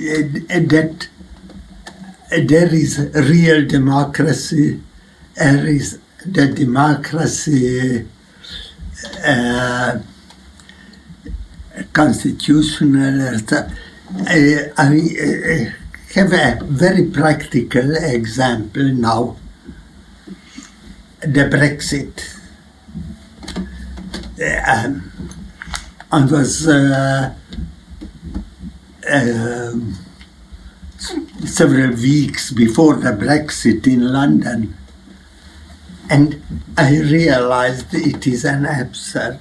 that there is real democracy, there is the democracy constitutional. I have a very practical example now. The Brexit. I was several weeks before the Brexit in London, and I realized it is an absurd.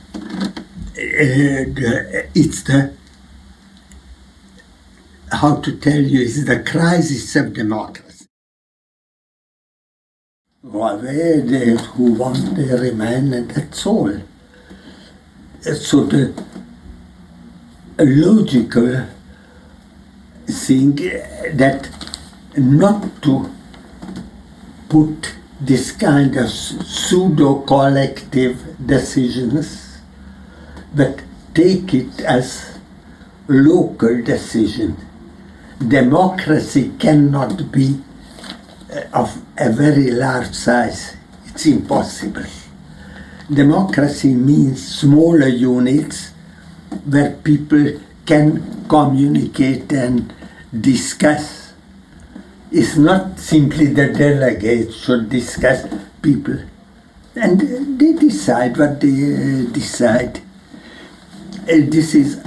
It's the, how to tell you, it's the crisis of democracy. They who want, they remain, and that's all. So the logical thing that not to put this kind of pseudo-collective decisions, but take it as local decision. Democracy cannot be of a very large size. It's impossible. Democracy means smaller units where people can communicate and discuss. It's not simply the delegates should discuss, people. And they decide what they decide. This is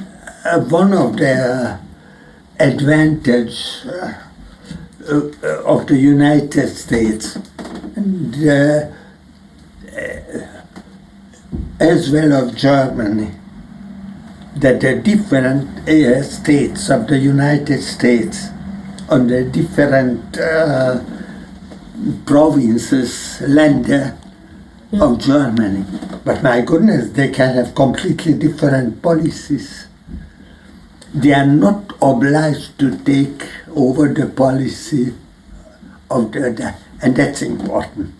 one of the advantages of the United States, and as well of Germany, that the different states of the United States on the different provinces, Länder of Germany. But my goodness, they can have completely different policies. They are not obliged to take over the policy of the other, and that's important.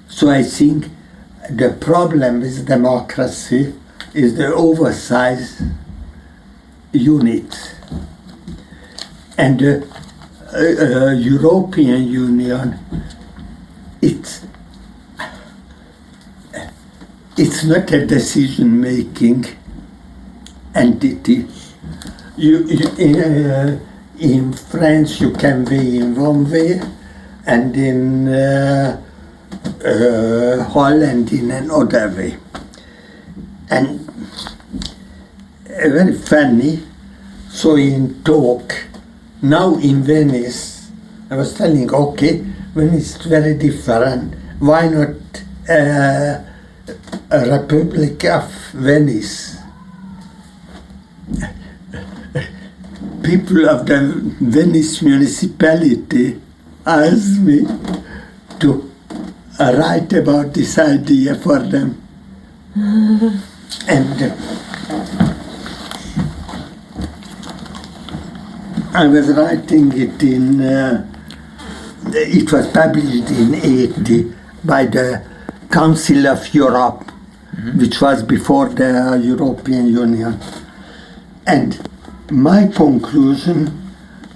So I think the problem with democracy is the oversized unit. And the European Union, it's not a decision-making entity. In France you can be in one way, and in Holland in another way. And very funny, so in talk, now in Venice, I was telling, okay, Venice is very different, why not a Republic of Venice? People of the Venice municipality asked me to write about this idea for them. And I was writing it in, it was published in 1980 by the Council of Europe, which was before the European Union. And my conclusion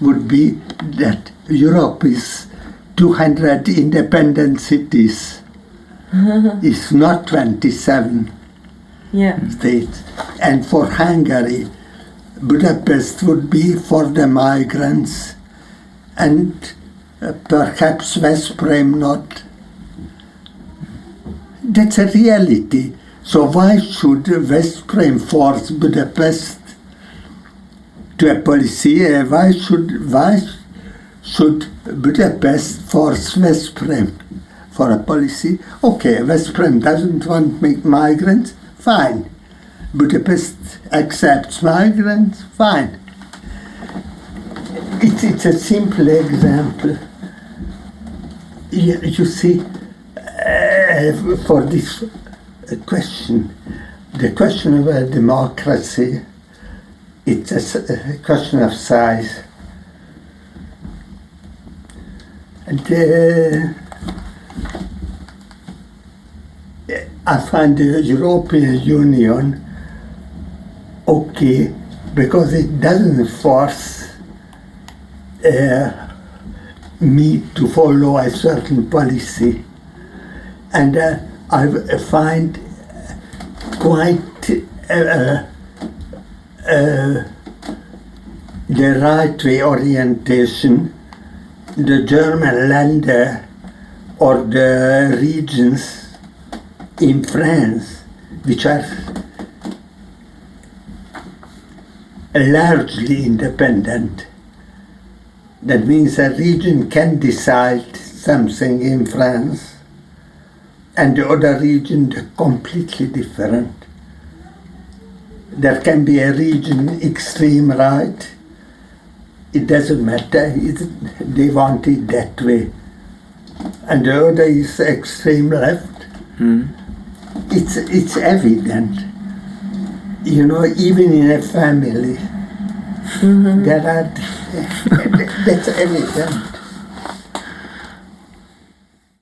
would be that Europe is 200 independent cities. It's not 27 states. And for Hungary, Budapest would be for the migrants, and perhaps Veszprém not. That's a reality. So why should Veszprém force Budapest to a policy? Why should Budapest force Veszprém for a policy? Okay, Veszprém doesn't want migrants, fine. Budapest accepts migrants, fine. It's a simple example. You see, for this question, the question about democracy, it's a question of size. And I find the European Union okay because it doesn't force me to follow a certain policy. And I find quite the right reorientation, the German Länder or the regions in France, which are largely independent. That means a region can decide something in France and the other region completely different. There can be a region extreme right. It doesn't matter. They want it that way. And the other is extreme left. It's evident. You know, even in a family, there are, that's evident.